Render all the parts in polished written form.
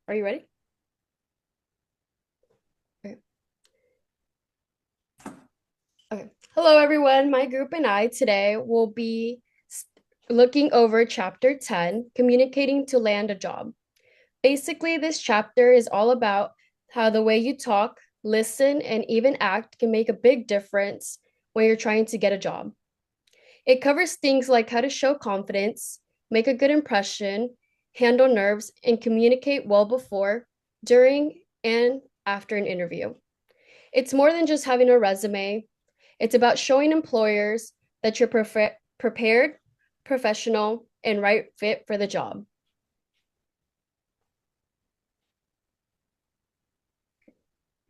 Are you ready? Okay. Okay. Hello, everyone. My group and I today will be looking over chapter 10, Communicating to Land a Job. Basically, this chapter is all about how the way you talk, listen, and even act can make a big difference when you're trying to get a job. It covers things like how to show confidence, make a good impression, handle nerves, and communicate well before, during, and after an interview. It's more than just having a resume. It's about showing employers that you're prepared, professional, and right fit for the job.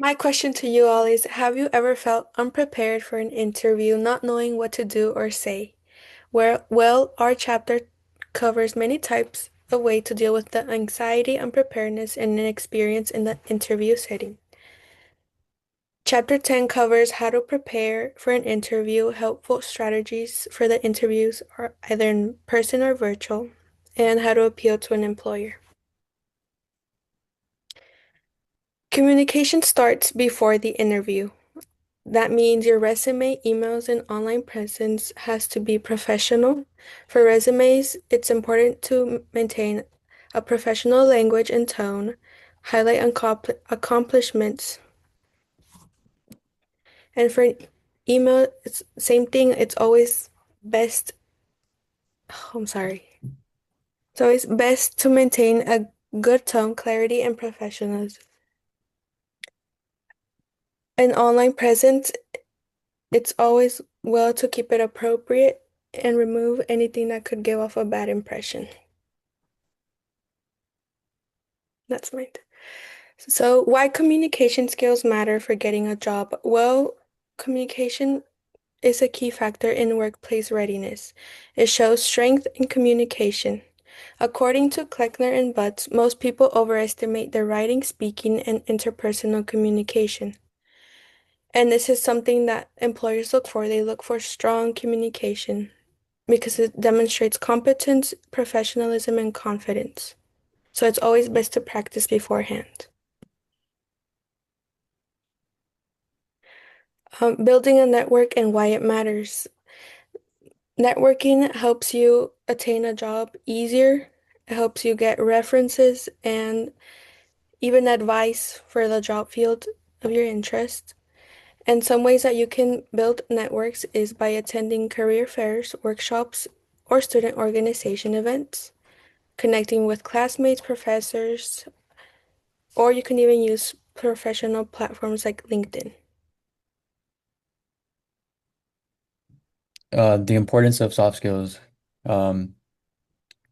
My question to you all is, have you ever felt unprepared for an interview, not knowing what to do or say? Our chapter covers many types of way to deal with the anxiety, unpreparedness, and inexperience in the interview setting. Chapter 10 covers how to prepare for an interview, helpful strategies for the interviews are either in person or virtual, and how to appeal to an employer. Communication starts before the interview. That means your resume, emails, and online presence has to be professional. For resumes, it's important to maintain a professional language and tone, highlight accomplishments. And for an email, it's same thing. It's always best, oh, I'm sorry. It's always best to maintain a good tone, clarity, and professionalism. An online presence, it's always well to keep it appropriate and remove anything that could give off a bad impression. That's mine. So, why communication skills matter for getting a job? Well, communication is a key factor in workplace readiness. It shows strength in communication. According to Kleckner and Butts, most people overestimate their writing, speaking, and interpersonal communication. And this is something that employers look for. They look for strong communication because it demonstrates competence, professionalism, and confidence. So it's always best to practice beforehand. Building a network and why it matters. Networking helps you attain a job easier. It helps you get references and even advice for the job field of your interest. And some ways that you can build networks is by attending career fairs, workshops, or student organization events, connecting with classmates, professors, or you can even use professional platforms like LinkedIn. The importance of soft skills. Um,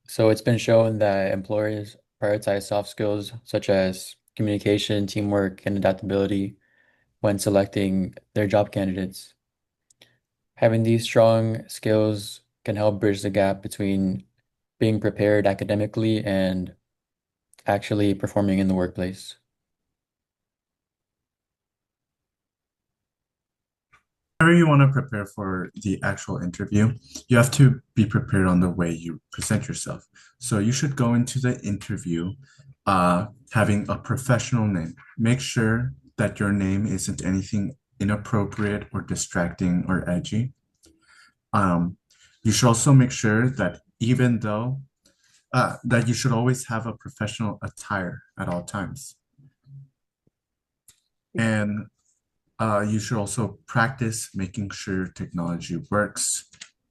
so it's been shown that employers prioritize soft skills such as communication, teamwork, and adaptability when selecting their job candidates. Having these strong skills can help bridge the gap between being prepared academically and actually performing in the workplace. Whenever you want to prepare for the actual interview, you have to be prepared on the way you present yourself. So you should go into the interview having a professional name. Make sure that your name isn't anything inappropriate or distracting or edgy. Um, you should also make sure that even though that you should always have a professional attire at all times. And you should also practice making sure technology works,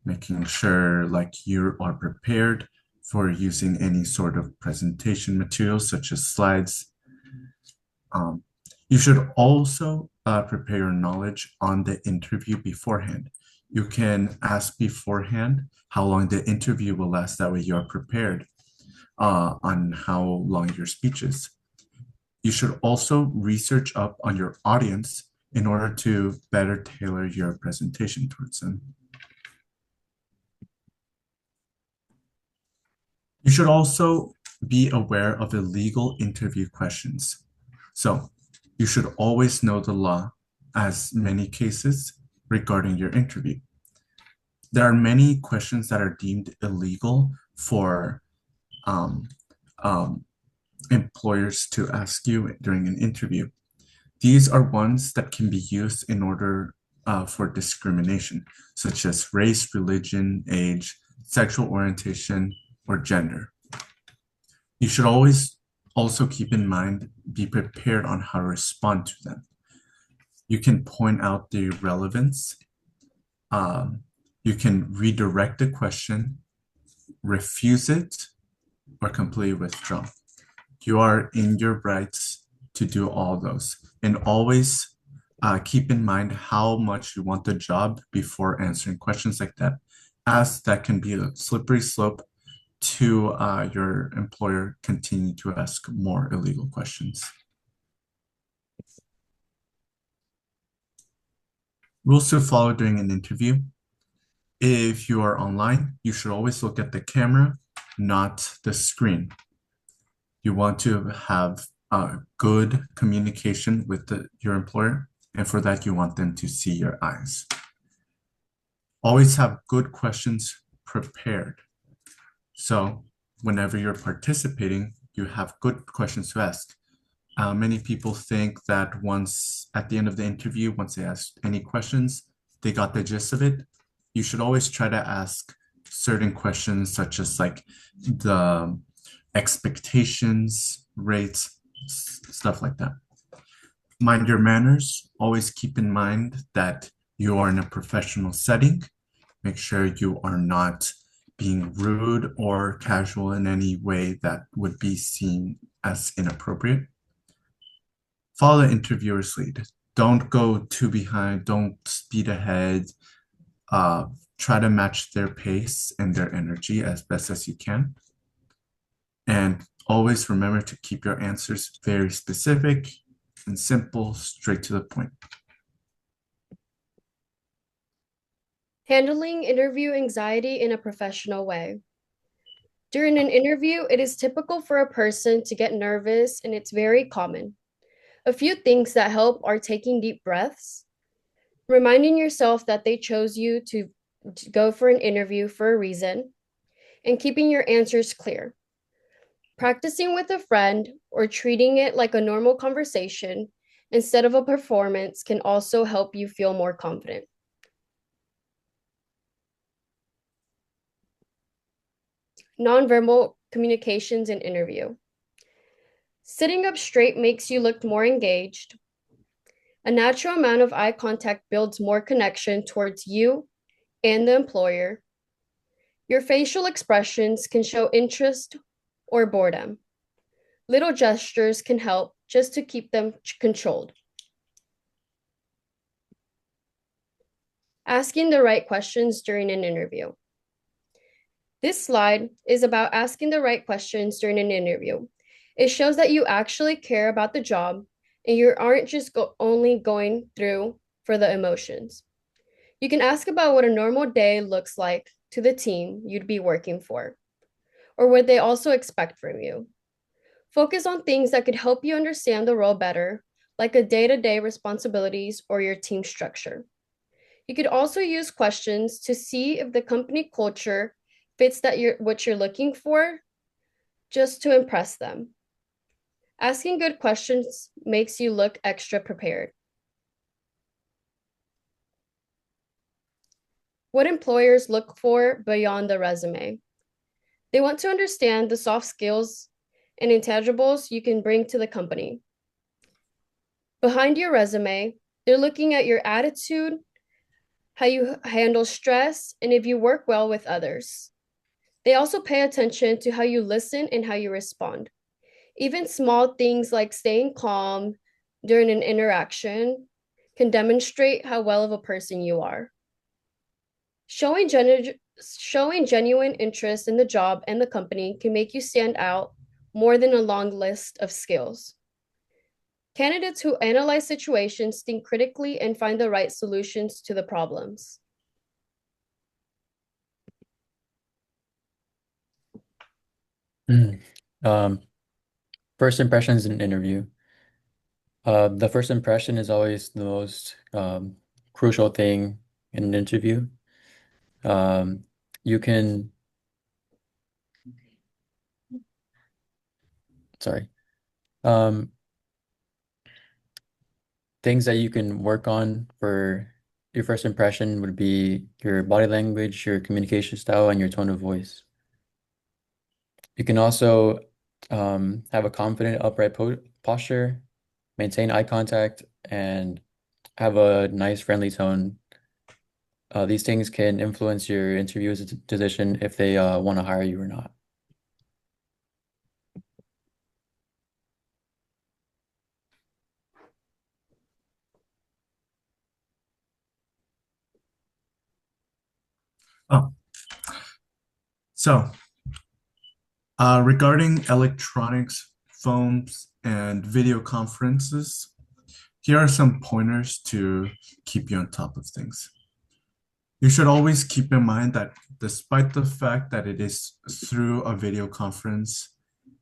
making sure like you are prepared for using any sort of presentation materials such as slides. Um, you should also prepare your knowledge on the interview beforehand. You can ask beforehand how long the interview will last. That way you are prepared on how long your speech is. You should also research up on your audience in order to better tailor your presentation towards them. You should also be aware of illegal interview questions. So you should always know the law as many cases regarding your interview. There are many questions that are deemed illegal for um, um, employers to ask you during an interview. These are ones that can be used in order for discrimination, such as race, religion, age, sexual orientation, or gender. You should always also keep in mind, be prepared on how to respond to them. You can point out the relevance. Um, you can redirect the question, refuse it, or completely withdraw. You are in your rights to do all those. And always keep in mind how much you want the job before answering questions like that, as that can be a slippery slope to your employer continue to ask more illegal questions. Rules to follow during an interview. If you are online, you should always look at the camera, not the screen. You want to have good communication with your employer, and for that, you want them to see your eyes. Always have good questions prepared. So whenever you're participating, you have good questions to ask. Many people think that once at the end of the interview, once they ask any questions, they got the gist of it. You should always try to ask certain questions, such as like the expectations, rates, stuff like that. Mind your manners. Always keep in mind that you are in a professional setting. Make sure you are not being rude or casual in any way that would be seen as inappropriate. Follow the interviewer's lead. Don't go too behind, don't speed ahead. Try to match their pace and their energy as best as you can. And always remember to keep your answers very specific and simple, straight to the point. Handling interview anxiety in a professional way. During an interview, it is typical for a person to get nervous, and it's very common. A few things that help are taking deep breaths, reminding yourself that they chose you to go for an interview for a reason, and keeping your answers clear. Practicing with a friend or treating it like a normal conversation instead of a performance can also help you feel more confident. Nonverbal communications in interview. Sitting up straight makes you look more engaged. A natural amount of eye contact builds more connection towards you and the employer. Your facial expressions can show interest or boredom. Little gestures can help just to keep them controlled. Asking the right questions during an interview. This slide is about asking the right questions during an interview. It shows that you actually care about the job and you aren't just only going through for the emotions. You can ask about what a normal day looks like to the team you'd be working for, or what they also expect from you. Focus on things that could help you understand the role better, like a day-to-day responsibilities or your team structure. You could also use questions to see if the company culture fits what you're looking for, just to impress them. Asking good questions makes you look extra prepared. What employers look for beyond the resume. They want to understand the soft skills and intangibles you can bring to the company. Behind your resume, they're looking at your attitude, how you handle stress, and if you work well with others. They also pay attention to how you listen and how you respond. Even small things like staying calm during an interaction can demonstrate how well of a person you are. Showing genuine interest in the job and the company can make you stand out more than a long list of skills. Candidates who analyze situations, think critically, and find the right solutions to the problems. First impressions in an interview. The first impression is always the most crucial thing in an interview. You can, sorry. Um, things that you can work on for your first impression would be your body language, your communication style, and your tone of voice. You can also have a confident, upright po posture, maintain eye contact, and have a nice, friendly tone. These things can influence your interview decision if they want to hire you or not. Oh, so regarding electronics, phones, and video conferences, here are some pointers to keep you on top of things. You should always keep in mind that despite the fact that it is through a video conference,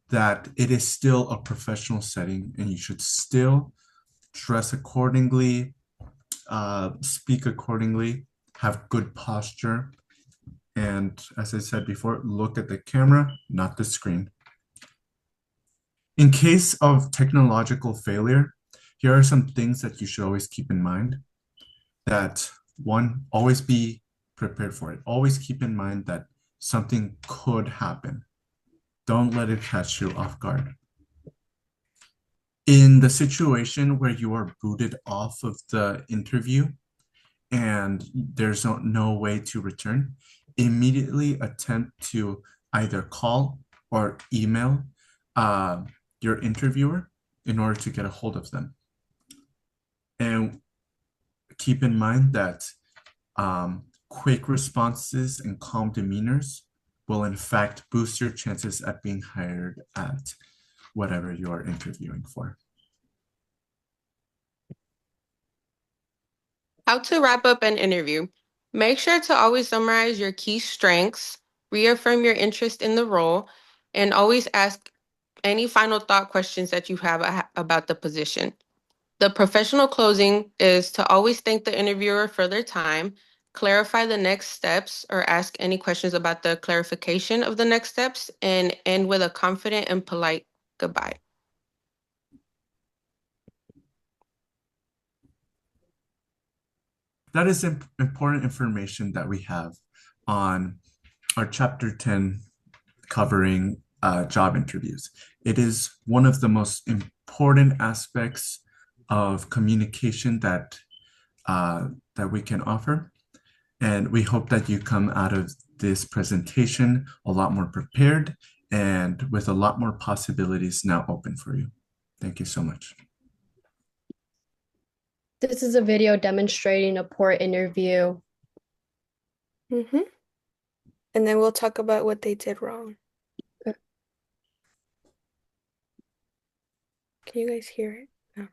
that it is still a professional setting and you should still dress accordingly, speak accordingly, have good posture, and as I said before, look at the camera, not the screen. In case of technological failure, here are some things that you should always keep in mind. That one, always be prepared for it. Always keep in mind that something could happen. Don't let it catch you off guard. In the situation where you are booted off of the interview and there's no way to return, immediately attempt to either call or email your interviewer in order to get a hold of them. And keep in mind that quick responses and calm demeanors will in fact boost your chances at being hired at whatever you are interviewing for. How to wrap up an interview. Make sure to always summarize your key strengths, reaffirm your interest in the role, and always ask any final thought questions that you have about the position. The professional closing is to always thank the interviewer for their time, clarify the next steps, or ask any questions about the clarification of the next steps, and end with a confident and polite goodbye. That is important information that we have on our chapter 10 covering job interviews. It is one of the most important aspects of communication that we can offer. And we hope that you come out of this presentation a lot more prepared and with a lot more possibilities now open for you. Thank you so much. This is a video demonstrating a poor interview. And then we'll talk about what they did wrong. Okay. Can you guys hear it? No.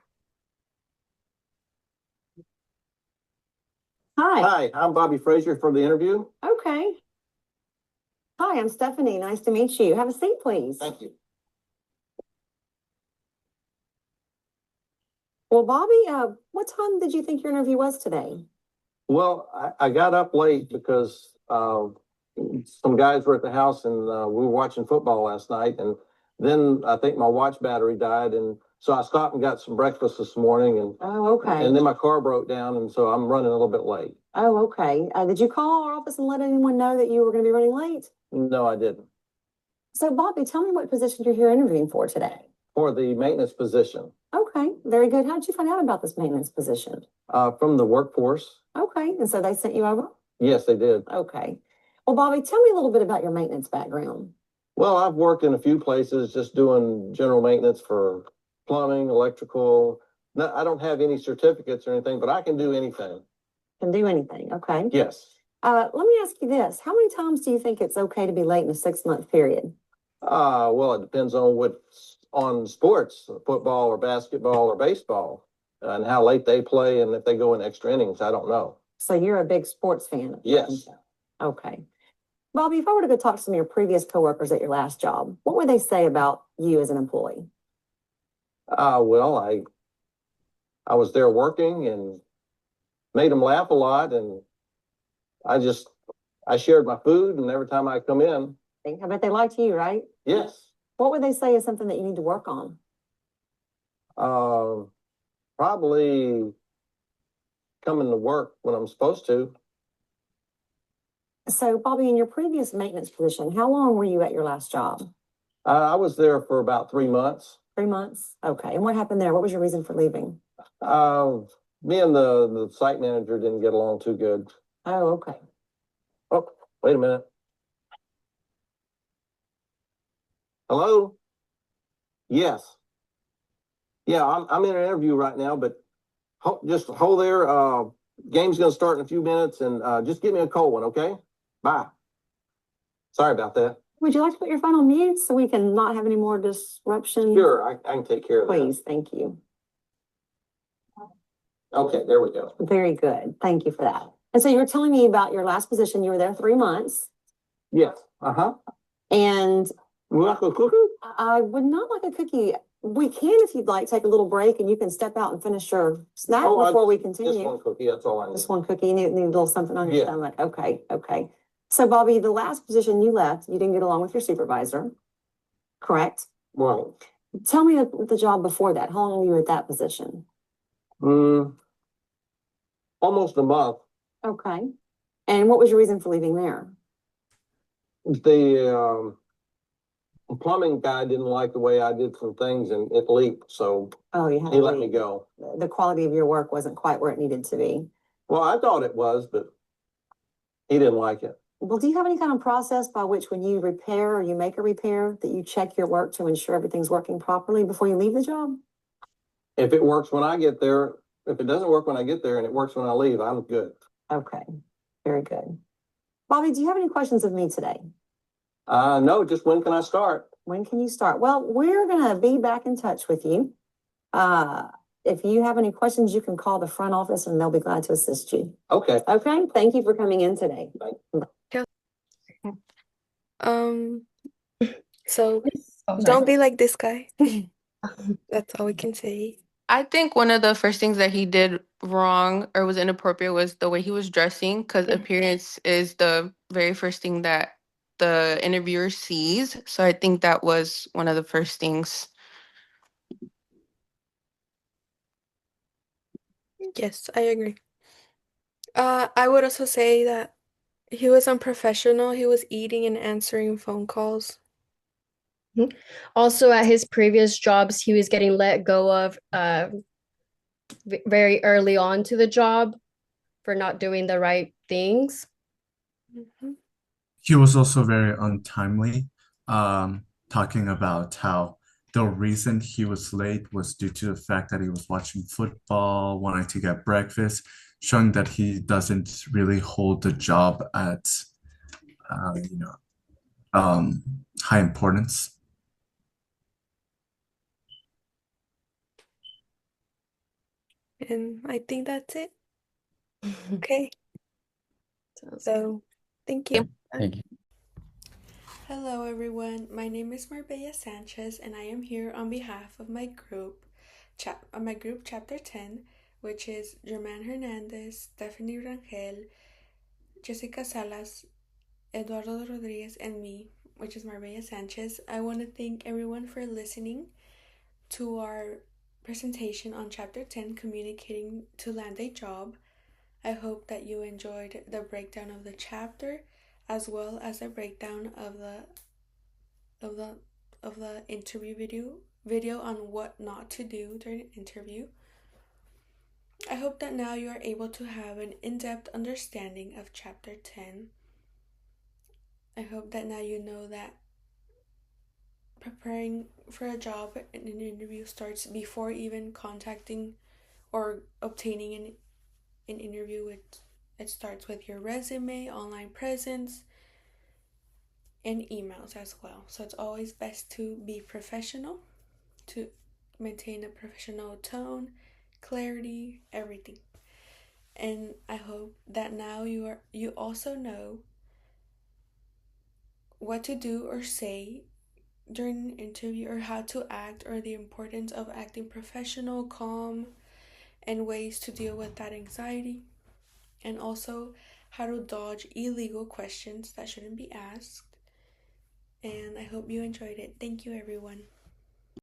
Hi, I'm Bobby Frazier for the interview. Okay. Hi, I'm Stephanie. Nice to meet you. Have a seat, please. Thank you. Well, Bobby, what time did you think your interview was today? Well, I got up late because some guys were at the house and we were watching football last night. And then I think my watch battery died. And so I stopped and got some breakfast this morning. And Oh, okay. and then my car broke down. And so I'm running a little bit late. Oh, okay. Did you call our office and let anyone know that you were going to be running late? No, I didn't. So, Bobby, tell me what position you're here interviewing for today. For the maintenance position. Okay, very good. How did you find out about this maintenance position? From the workforce. Okay, and so they sent you over? Yes, they did. Okay. Well, Bobby, tell me a little bit about your maintenance background. Well, I've worked in a few places just doing general maintenance for plumbing, electrical. No, I don't have any certificates or anything, but I can do anything. Can do anything, okay? Yes. Let me ask you this. How many times do you think it's okay to be late in a 6-month period? Well, it depends on on sports, football or basketball or baseball, and how late they play and if they go in extra innings. I don't know. So you're a big sports fan? Yes. Okay. Bobby, if I were to go talk to some of your previous coworkers at your last job, what would they say about you as an employee? Well, I was there working and made them laugh a lot, and I shared my food, and every time I come in. I bet they liked you, right? Yes. What would they say is something that you need to work on? Probably coming to work when I'm supposed to. So, Bobby, in your previous maintenance position, how long were you at your last job? I was there for about 3 months. 3 months? Okay. And what happened there? What was your reason for leaving? Me and the site manager didn't get along too good. Oh, okay. Oh, wait a minute. Hello? Yes. Yeah, I'm in an interview right now, but just hold there. Game's gonna start in a few minutes, and just give me a cold one, okay? Bye. Sorry about that. Would you like to put your phone on mute so we can not have any more disruption? Sure, I can take care of that. Please, thank you. Okay, there we go. Very good. Thank you for that. And so you were telling me about your last position. You were there 3 months. Yes. Uh-huh. And You like a cookie? I would not like a cookie. We can, if you'd like, take a little break and you can step out and finish your snack before we continue. Just one cookie, that's all I need. Just one cookie. You need a little something on your Yeah. stomach. Okay, okay. So, Bobby, the last position you left, you didn't get along with your supervisor, correct? Well, Tell me the job before that. How long were you at that position? almost a month. Okay. And what was your reason for leaving there? The plumbing guy didn't like the way I did some things and it leaked, so Oh, you had he to let me leave. go. The quality of your work wasn't quite where it needed to be. Well, I thought it was, but he didn't like it. Well, do you have any kind of process by which when you repair or you make a repair that you check your work to ensure everything's working properly before you leave the job? If it works when I get there, if it doesn't work when I get there and it works when I leave, I'm good. Okay, very good. Bobby, do you have any questions of me today? No, just when can I start? When can you start? Well, we're gonna be back in touch with you. If you have any questions, you can call the front office and they'll be glad to assist you. Okay. Okay, thank you for coming in today. So Oh, sorry. don't be like this guy. That's all we can say. I think one of the first things that he did wrong or was inappropriate was the way he was dressing, because appearance is the very first thing that the interviewer sees. So I think that was one of the first things. Yes, I agree. I would also say that he was unprofessional. He was eating and answering phone calls. Also, at his previous jobs, he was getting let go of very early on to the job for not doing the right things. Mhm. He was also very untimely, talking about how the reason he was late was due to the fact that he was watching football, wanting to get breakfast, showing that he doesn't really hold the job at, high importance. And I think that's it. Okay. Sounds good. So thank you. Thank you. Hello, everyone. My name is Marbella Sanchez, and I am here on behalf of my group, Chapter 10, which is German Hernandez, Stephanie Rangel, Jessica Salas, Eduardo Rodriguez, and me, which is Marbella Sanchez. I want to thank everyone for listening to our presentation on Chapter 10, Communicating to Land a Job. I hope that you enjoyed the breakdown of the chapter, as well as a breakdown of the interview video on what not to do during an interview. I hope that now you are able to have an in-depth understanding of Chapter 10. I hope that now you know that preparing for a job and an interview starts before even contacting or obtaining an interview. It starts with your resume, online presence, and emails as well. So it's always best to be professional, to maintain a professional tone, clarity, everything. And I hope that now you also know what to do or say during an interview, or how to act, or the importance of acting professional, calm, and ways to deal with that anxiety, and also how to dodge illegal questions that shouldn't be asked. And I hope you enjoyed it. Thank you, everyone.